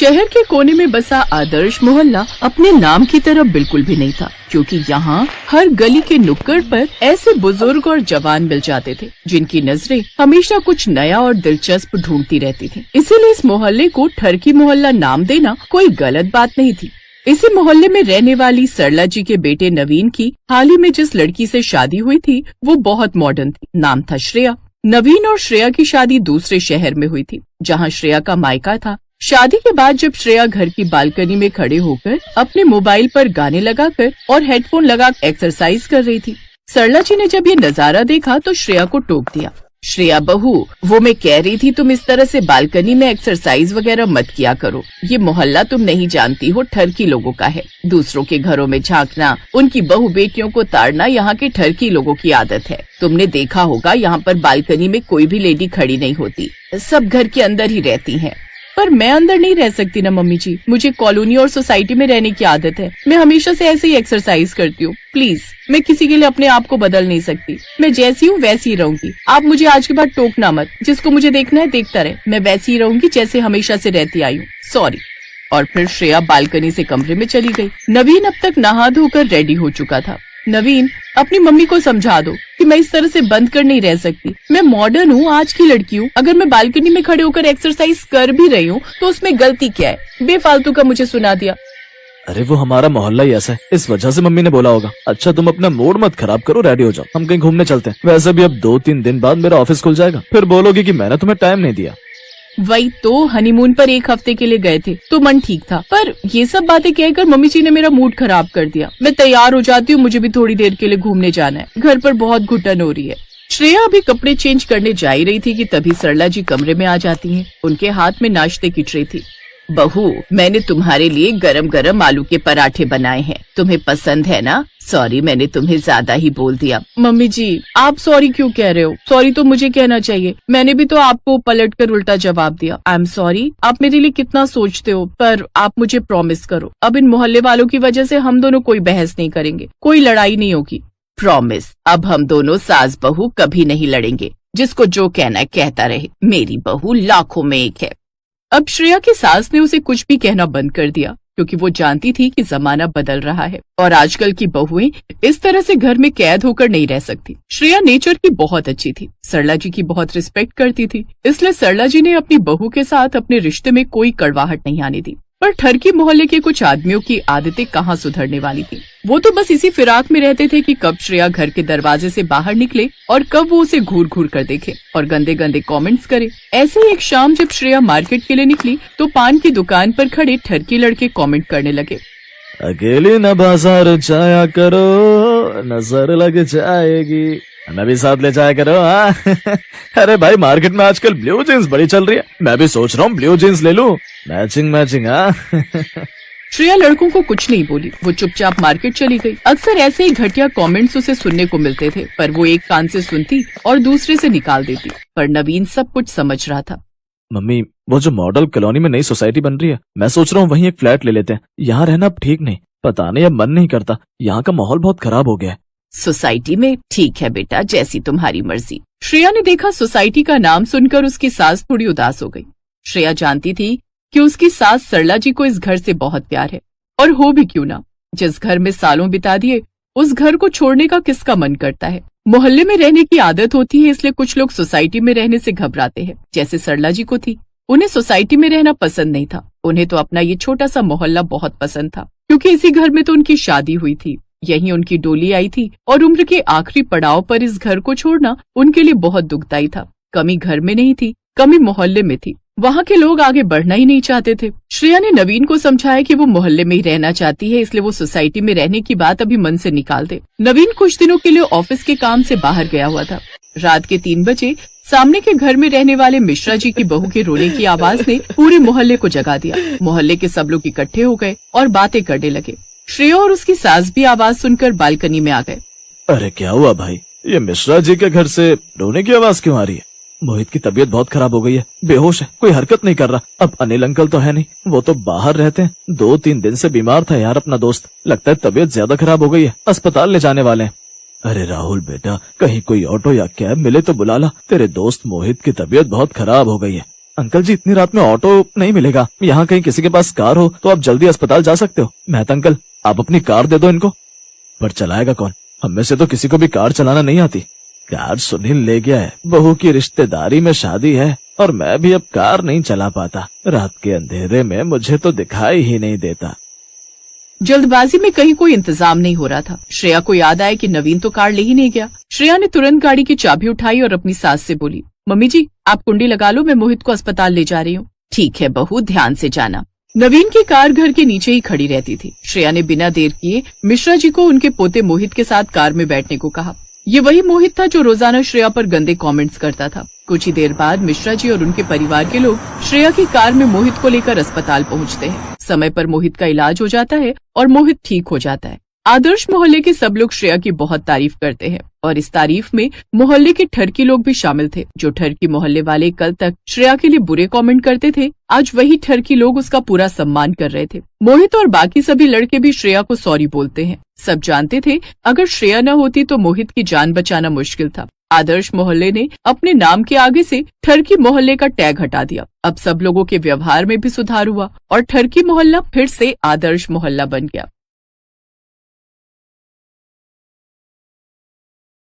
शहर के कोने में बसा आदर्श मोहल्ला अपने नाम की तरह बिल्कुल भी नहीं था, क्योंकि यहाँ हर गली के नुक्कड़ पर ऐसे बुजुर्ग और जवान मिल जाते थे जिनकी नजरें हमेशा कुछ नया और दिलचस्प ढूंढती रहती थी। इसीलिए इस मोहल्ले को ठरकी मोहल्ला नाम देना कोई गलत बात नहीं थी। इसी मोहल्ले में रहने वाली सरला जी के बेटे नवीन की हाल ही में जिस लड़की से शादी हुई थी वो बहुत मॉडर्न थी। नाम था श्रेया। नवीन और श्रेया की शादी दूसरे शहर में हुई थी जहाँ श्रेया का मायका था। शादी के बाद जब श्रेया घर की बालकनी में खड़े होकर अपने मोबाइल पर गाने लगाकर और हेडफोन लगा एक्सरसाइज कर रही थी, सरला जी ने जब ये नजारा देखा तो श्रेया को टोक दिया। श्रेया बहू, वो मैं कह रही थी तुम इस तरह से बालकनी में एक्सरसाइज वगैरह मत किया करो। ये मोहल्ला तुम नहीं जानती हो, ठरकी लोगों का है। दूसरों के घरों में झांकना, उनकी बहू बेटियों को ताड़ना यहाँ के ठरकी लोगों की आदत है। तुमने देखा होगा यहाँ पर बालकनी में कोई भी लेडी खड़ी नहीं होती, सब घर के अंदर ही रहती हैं। पर मैं अंदर नहीं रह सकती ना मम्मी जी, मुझे कॉलोनी और सोसाइटी में रहने की आदत है। मैं हमेशा से ऐसे ही एक्सरसाइज करती हूँ। प्लीज, मैं किसी के लिए अपने आप को बदल नहीं सकती। मैं जैसी हूँ वैसी ही रहूंगी। आप मुझे आज के बाद टोकना मत। जिसको मुझे देखना है देखता रहे। मैं वैसी ही रहूंगी जैसे हमेशा से रहती आई हूँ। सॉरी। और फिर श्रेया बालकनी से कमरे में चली गई। नवीन अब तक नहा धोकर रेडी हो चुका था। नवीन, अपनी मम्मी को समझा दो कि मैं इस तरह से बंद कर नहीं रह सकती। मैं मॉडर्न हूँ, आज की लड़की हूँ। अगर मैं बालकनी में खड़े होकर एक्सरसाइज कर भी रही हूँ तो उसमें गलती क्या है? बेफालतू का मुझे सुना दिया। अरे वो हमारा मोहल्ला ही ऐसा है, इस वजह से मम्मी ने बोला होगा। अच्छा तुम अपना मूड मत खराब करो, रेडी हो जाओ, हम कहीं घूमने चलते हैं। वैसे भी अब 2-3 दिन बाद मेरा ऑफिस खुल जाएगा, फिर बोलोगी कि मैंने तुम्हें टाइम नहीं दिया। वही तो, हनीमून पर 1 हफ्ते के लिए गए थे तो मन ठीक था, पर ये सब बातें कहकर मम्मी जी ने मेरा मूड खराब कर दिया। मैं तैयार हो जाती हूँ, मुझे भी थोड़ी देर के लिए घूमने जाना है। घर पर बहुत घुटन हो रही है। श्रेया अभी कपड़े चेंज करने जा ही रही थी कि तभी सरला जी कमरे में आ जाती हैं। उनके हाथ में नाश्ते की ट्रे थी। बहू, मैंने तुम्हारे लिए गरम गरम आलू के पराठे बनाए हैं, तुम्हें पसंद है ना? सॉरी, मैंने तुम्हें ज्यादा ही बोल दिया। मम्मी जी, आप सॉरी क्यों कह रहे हो? सॉरी तो मुझे कहना चाहिए, मैंने भी तो आपको पलटकर उल्टा जवाब दिया। I am sorry. आप मेरे लिए कितना सोचते हो, पर आप मुझे प्रॉमिस करो, अब इन मोहल्ले वालों की वजह से हम दोनों कोई बहस नहीं करेंगे, कोई लड़ाई नहीं होगी। प्रॉमिस। अब हम दोनों सास बहू कभी नहीं लड़ेंगे, जिसको जो कहना है कहता रहे। मेरी बहू लाखों में एक है। अब श्रेया की सास ने उसे कुछ भी कहना बंद कर दिया, क्योंकि वो जानती थी कि जमाना बदल रहा है और आजकल की बहुएं इस तरह से घर में कैद होकर नहीं रह सकती। श्रेया नेचर की बहुत अच्छी थी, सरला जी की बहुत रिस्पेक्ट करती थी, इसलिए सरला जी ने अपनी बहू के साथ अपने रिश्ते में कोई कड़वाहट नहीं आने दी। पर ठरकी मोहल्ले के कुछ आदमियों की आदतें कहाँ सुधरने वाली थी। वो तो बस इसी फिराक में रहते थे कि कब श्रेया घर के दरवाजे से बाहर निकले और कब वो उसे घूर घूर कर देखे और गंदे गंदे कमेंट्स करे। ऐसे ही एक शाम जब श्रेया मार्केट के लिए निकली तो पान की दुकान पर खड़े ठरकी लड़के कमेंट करने लगे, अकेले न बाजार जाया करो, नजर लग जाएगी, हमें भी साथ ले जाया करो। अरे भाई, मार्केट में आजकल ब्लू जीन्स बड़ी चल रही है, मैं भी सोच रहा हूँ ब्लू जीन्स ले लूं, मैचिंग मैचिंग। श्रेया लड़कों को कुछ नहीं बोली, वो चुपचाप मार्केट चली गई। अक्सर ऐसे ही घटिया कमेंट्स उसे सुनने को मिलते थे, पर वो एक कान से सुनती और दूसरे से निकाल देती। पर नवीन सब कुछ समझ रहा था। मम्मी, वो जो मॉडल कॉलोनी में नई सोसाइटी बन रही है, मैं सोच रहा हूँ वहीं एक फ्लैट ले लेते हैं। यहाँ रहना अब ठीक नहीं, पता नहीं अब मन नहीं करता, यहाँ का माहौल बहुत खराब हो गया है। सोसाइटी में? ठीक है बेटा, जैसी तुम्हारी मर्जी। श्रेया ने देखा सोसाइटी का नाम सुनकर उसकी सास थोड़ी उदास हो गई। श्रेया जानती थी कि उसकी सास सरला जी को इस घर से बहुत प्यार है, और हो भी क्यों ना। जिस घर में सालों बिता दिए उस घर को छोड़ने का किसका मन करता है। मोहल्ले में रहने की आदत होती है, इसलिए कुछ लोग सोसाइटी में रहने से घबराते हैं, जैसे सरला जी को थी। उन्हें सोसाइटी में रहना पसंद नहीं था, उन्हें तो अपना ये छोटा सा मोहल्ला बहुत पसंद था, क्योंकि इसी घर में तो उनकी शादी हुई थी, यहीं उनकी डोली आई थी, और उम्र के आखिरी पड़ाव पर इस घर को छोड़ना उनके लिए बहुत दुखदायी था। कमी घर में नहीं थी, कमी मोहल्ले में थी। वहाँ के लोग आगे बढ़ना ही नहीं चाहते थे। श्रेया ने नवीन को समझाया कि वो मोहल्ले में ही रहना चाहती है, इसलिए वो सोसाइटी में रहने की बात अभी मन से निकाल दे। नवीन कुछ दिनों के लिए ऑफिस के काम से बाहर गया हुआ था। रात के 3 बजे सामने के घर में रहने वाले मिश्रा जी की बहू के रोने की आवाज ने पूरे मोहल्ले को जगा दिया। मोहल्ले के सब लोग इकट्ठे हो गए और बातें करने लगे। श्रेया और उसकी सास भी आवाज सुनकर बालकनी में आ गए। अरे क्या हुआ भाई, ये मिश्रा जी के घर से रोने की आवाज क्यों आ रही है? मोहित की तबीयत बहुत खराब हो गई है, बेहोश है, कोई हरकत नहीं कर रहा। अब अनिल अंकल तो है नहीं, वो तो बाहर रहते हैं। 2-3 दिन से बीमार था यार अपना दोस्त, लगता है तबीयत ज्यादा खराब हो गई है, अस्पताल ले जाने वाले हैं। अरे राहुल बेटा, कहीं कोई ऑटो या कैब मिले तो बुला ला, तेरे दोस्त मोहित की तबीयत बहुत खराब हो गई है। अंकल जी इतनी रात में ऑटो नहीं मिलेगा, यहाँ कहीं किसी के पास कार हो तो आप जल्दी अस्पताल जा सकते हो। मेहता अंकल आप अपनी कार दे दो इनको। पर चलाएगा कौन, हम में से तो किसी को भी कार चलाना नहीं आती। कार सुनील ले गया है, बहू की रिश्तेदारी में शादी है और मैं भी अब कार नहीं चला पाता। रात के अंधेरे में मुझे तो दिखाई ही नहीं देता। जल्दबाजी में कहीं कोई इंतजाम नहीं हो रहा था। श्रेया को याद आया कि नवीन तो कार ले ही नहीं गया। श्रेया ने तुरंत गाड़ी की चाबी उठाई और अपनी सास से बोली, मम्मी जी आप कुंडी लगा लो, मैं मोहित को अस्पताल ले जा रही हूँ। ठीक है बहू, ध्यान से जाना। नवीन की कार घर के नीचे ही खड़ी रहती थी। श्रेया ने बिना देर किए मिश्रा जी को उनके पोते मोहित के साथ कार में बैठने को कहा। ये वही मोहित था जो रोजाना श्रेया पर गंदे कमेंट्स करता था। कुछ ही देर बाद मिश्रा जी और उनके परिवार के लोग श्रेया की कार में मोहित को लेकर अस्पताल पहुंचते हैं। समय पर मोहित का इलाज हो जाता है और मोहित ठीक हो जाता है। आदर्श मोहल्ले के सब लोग श्रेया की बहुत तारीफ करते हैं और इस तारीफ में मोहल्ले के ठरकी लोग भी शामिल थे। जो ठरकी मोहल्ले वाले कल तक श्रेया के लिए बुरे कमेंट करते थे, आज वही ठरकी लोग उसका पूरा सम्मान कर रहे थे। मोहित और बाकी सभी लड़के भी श्रेया को सॉरी बोलते हैं। सब जानते थे अगर श्रेया न होती तो मोहित की जान बचाना मुश्किल था। आदर्श मोहल्ले ने अपने नाम के आगे से ठरकी मोहल्ले का टैग हटा दिया। अब सब लोगों के व्यवहार में भी सुधार हुआ और ठरकी मोहल्ला फिर से आदर्श मोहल्ला बन गया।